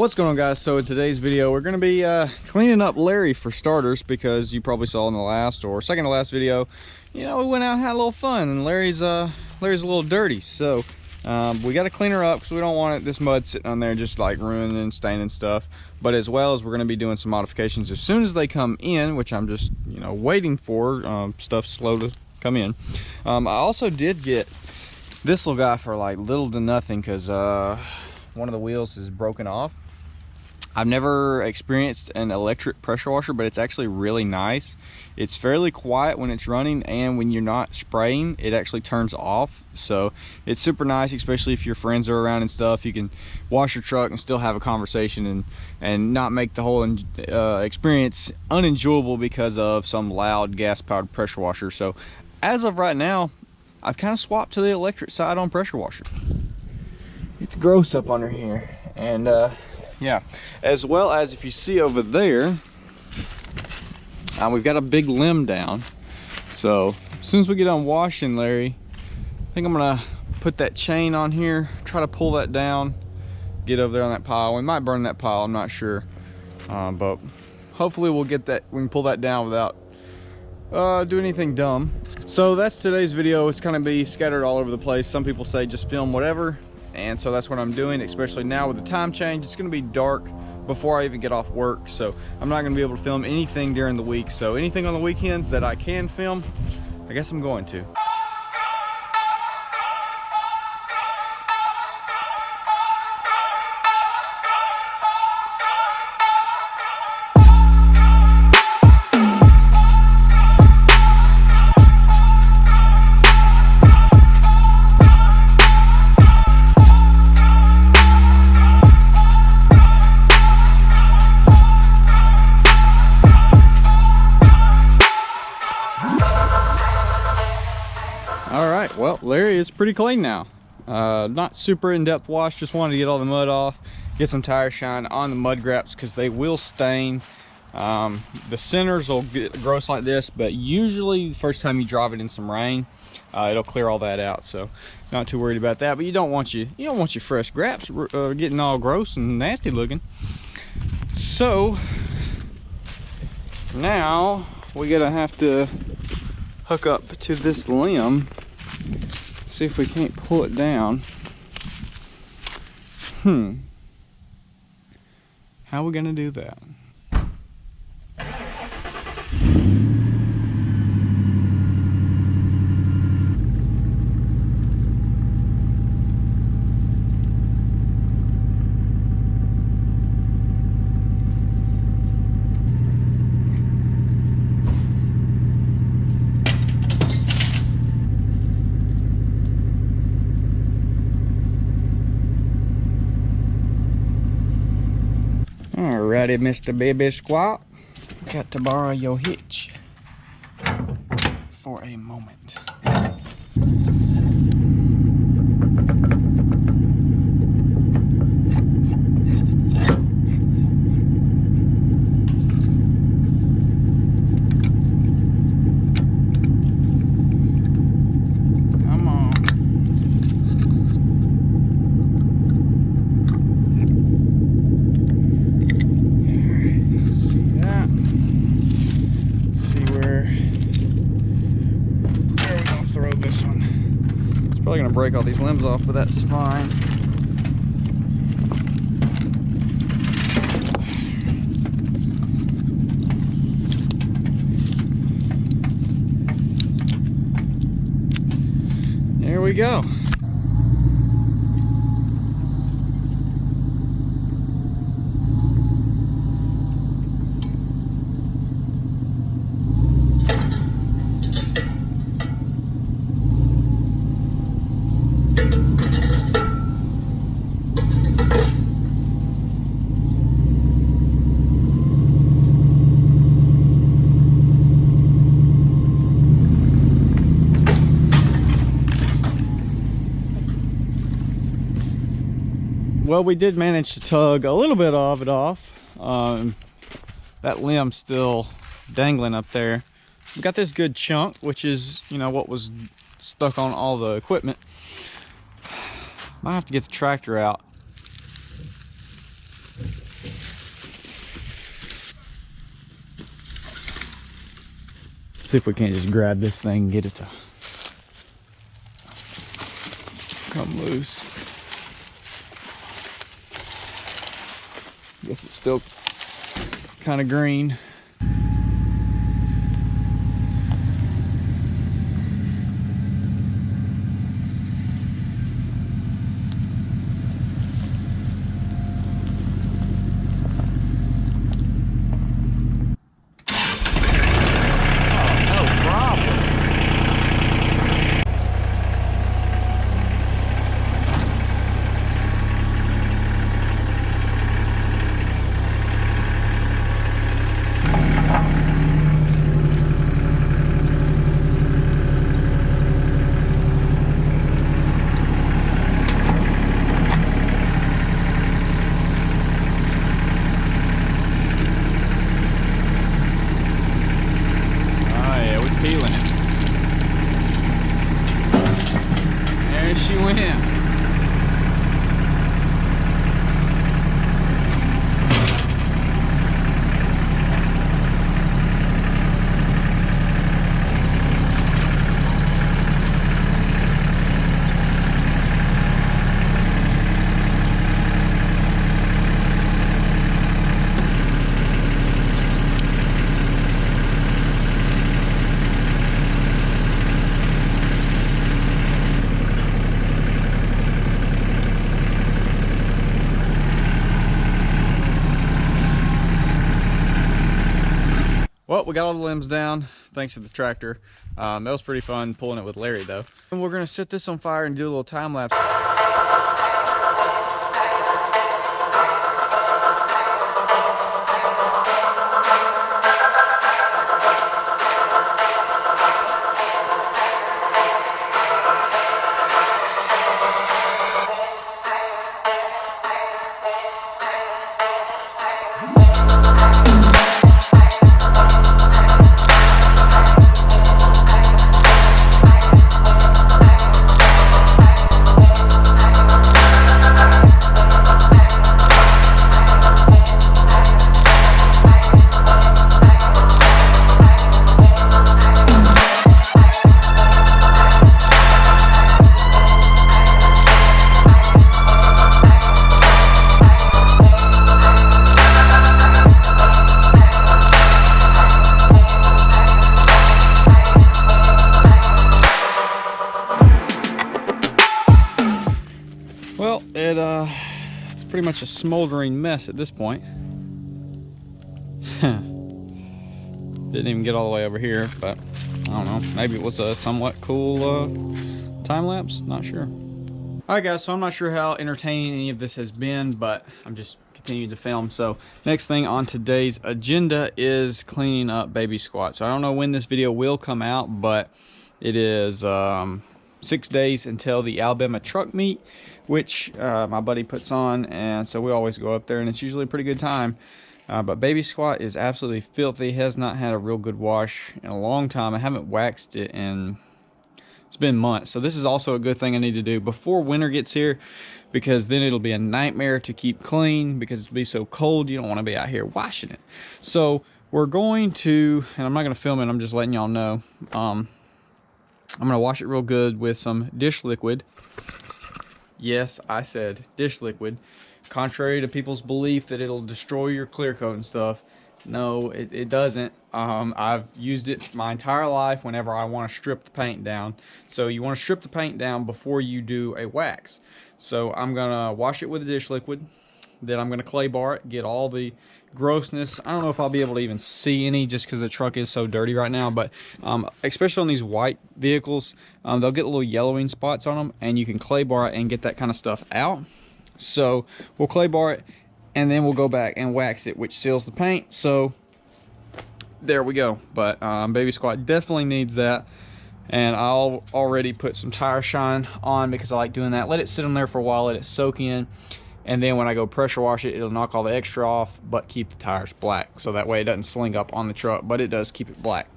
What's going on, guys? So in today's video we're going to be cleaning up Larry, for starters, because you probably saw in the last or second to last video, you know, we went out and had a little fun, and Larry's a little dirty. So we got to clean her up because we don't want this mud sitting on there just like ruining and staining stuff. But as well as we're going to be doing some modifications as soon as they come in, which I'm just, you know, waiting for. Stuff's slow to come in. I also did get this little guy for like little to nothing because one of the wheels is broken off. I've never experienced an electric pressure washer, but it's actually really nice. It's fairly quiet when it's running, and when you're not spraying, it actually turns off. So it's super nice, especially if your friends are around and stuff. You can wash your truck and still have a conversation and not make the whole experience unenjoyable because of some loud gas-powered pressure washer. So as of right now, I've kind of swapped to the electric side on pressure washer. It's gross up under here, and yeah, as well as if you see over there, we've got a big limb down. So as soon as we get on washing Larry, I think I'm gonna put that chain on here, try to pull that down, get over there on that pile. We might burn that pile, I'm not sure, but hopefully we'll get that, we can pull that down without doing anything dumb. So that's today's video. It's gonna be scattered all over the place. Some people say just film whatever, and so that's what I'm doing, especially now with the time change. It's going to be dark before I even get off work, so I'm not going to be able to film anything during the week. So anything on the weekends that I can film, I guess I'm going to. Alright, well, Larry is pretty clean now. Not super in-depth wash, just wanted to get all the mud off, get some tire shine on the mud graps because they will stain. The centers will get gross like this, but usually the first time you drive it in some rain, it'll clear all that out, so not too worried about that. But you don't want your fresh graps getting all gross and nasty looking. So now we're gonna have to hook up to this limb, see if we can't pull it down. How are we gonna do that? Alrighty, Mr. Baby Squat. Got to borrow your hitch for a moment. Probably gonna break all these limbs off, but that's fine. There we go. Well, we did manage to tug a little bit of it off. That limb's still dangling up there. We got this good chunk, which is, you know, what was stuck on all the equipment. Might have to get the tractor out See if we can't just grab this thing and get it to come loose. Guess it's still kind of green. Peeling it. There she went. Well, we got all the limbs down thanks to the tractor. That was pretty fun pulling it with Larry though. And we're gonna set this on fire and do a little time lapse. Well, it's pretty much a smoldering mess at this point. Didn't even get all the way over here, but I don't know. Maybe it was a somewhat cool time lapse. Not sure. All right, guys. So I'm not sure how entertaining any of this has been, but I'm just continuing to film. So next thing on today's agenda is cleaning up baby squat. So I don't know when this video will come out, but it is 6 days until the Alabama truck meet, which my buddy puts on, and so we always go up there, and it's usually a pretty good time. But baby squat is absolutely filthy. Has not had a real good wash in a long time. I haven't waxed it in, it's been months. So this is also a good thing I need to do before winter gets here, because then it'll be a nightmare to keep clean because it'll be so cold. You don't want to be out here washing it. So we're going to, and I'm not going to film it, I'm just letting y'all know. I'm going to wash it real good with some dish liquid. Yes, I said dish liquid. Contrary to people's belief that it'll destroy your clear coat and stuff, no, it doesn't. I've used it my entire life whenever I want to strip the paint down. So you want to strip the paint down before you do a wax. So I'm going to wash it with the dish liquid. Then I'm going to clay bar it, get all the grossness. I don't know if I'll be able to even see any just because the truck is so dirty right now, but especially on these white vehicles, they'll get little yellowing spots on them, and you can clay bar it and get that kind of stuff out. So we'll clay bar it, and then we'll go back and wax it, which seals the paint. So there we go. But baby squat definitely needs that. And I'll already put some tire shine on because I like doing that. Let it sit on there for a while, let it soak in. And then when I go pressure wash it, it'll knock all the extra off, but keep the tires black. So that way it doesn't sling up on the truck, but it does keep it black.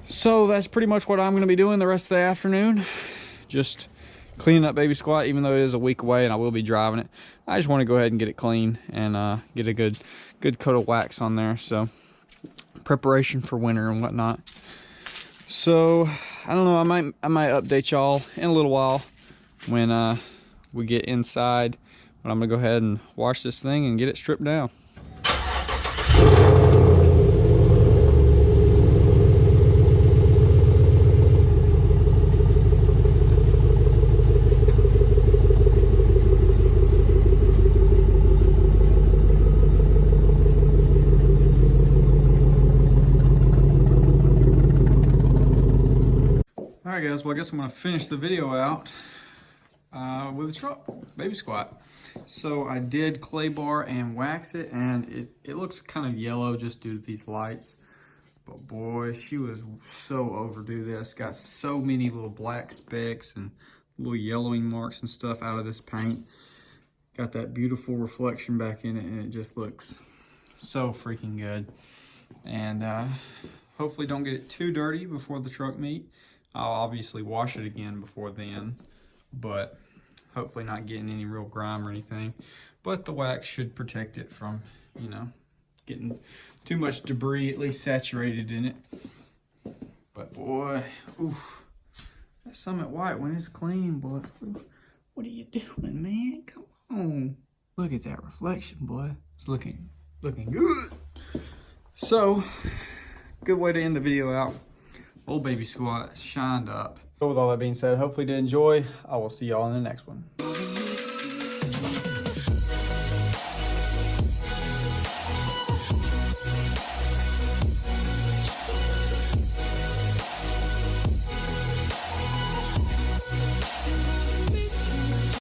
So that's pretty much what I'm going to be doing the rest of the afternoon. Just cleaning up baby squat, even though it is a week away and I will be driving it. I just want to go ahead and get it clean and get a good coat of wax on there. So preparation for winter and whatnot. So I don't know, I might update y'all in a little while when we get inside, but I'm gonna go ahead and wash this thing and get it stripped down. All right, guys, well, I guess I'm gonna finish the video out with a truck, baby squat. So I did clay bar and wax it, and it looks kind of yellow just due to these lights. But boy, she was so overdue this. Got so many little black specks and little yellowing marks and stuff out of this paint. Got that beautiful reflection back in it, and it just looks so freaking good. And hopefully don't get it too dirty before the truck meet. I'll obviously wash it again before then, but hopefully not getting any real grime or anything. But the wax should protect it from, you know, getting too much debris, at least saturated in it. But boy, oof, that Summit White when it's clean, boy. What are you doing, man? Come on. Look at that reflection, boy. It's looking good. So, good way to end the video out. Old baby squat shined up. So with all that being said, hopefully you did enjoy. I will see y'all in the next one.